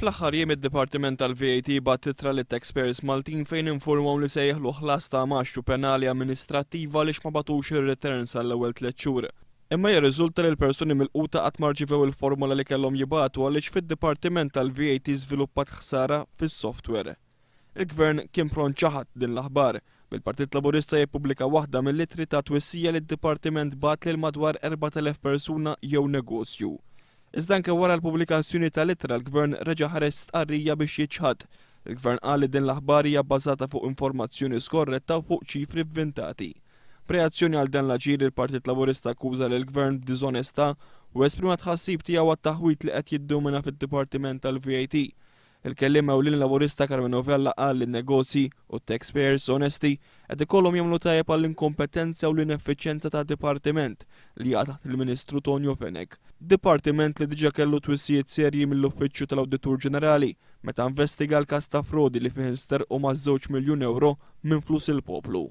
Fl-aħħar jiem id-Dipartiment tal-VAT bat ittra lit-taxpayers Maltin fejn informaw li se jeħlu ħlas ta' maxxu penali amministrattiva għaliex ma batux ir-returns għall-ewwel 3 xhur. Imma jirriżulta li l-persuni milquta qatt ma rċivew il-formola li kellhom jibgħatu għaliex fid-Dipartiment tal-VAT żviluppat ħsara fis-software. Il-Gvern kien pront cahad din l-aħbar. Il-Partit Laburista jippubblika waħda mill-ittri ta' twissija li d-Dipartiment bat lil madwar 4,000 persuna jew negozju. Iżda anke wara l-pubblikazzjoni tal-ittra l-Gvern reġa' ħares stqarrija biex jiġħad. Il-Gvern qal li din l-aħbar hija bbażata fuq informazzjoni skorretta u fuq ċifri vvintati. B'reazzjoni għal dan l-aġir il-Partit Laburista akkuża lill-Gvern d-diżonestà u esprima tħassib tiegħu għat-taħwit li qed jiddumina fid-Dipartiment tal-VAT. Il-Kelliem Ewlieni Laburista Karmenu Vella qal li n-negozji u t-taxpayers onesti qed ikollhom jagħmlu tajjeb għall-inkompetenza u l-inefficjenza tad-dipartiment li jaqa' taħt il-Ministru Tonju Fenek. Dipartiment li diġà kellu twissijiet serji mill-Uffiċċju tal-Awditur Ġenerali meta investiga l-każ ta' frodi li fih insterqu ma' 2 miljun euro minn flus il-poplu.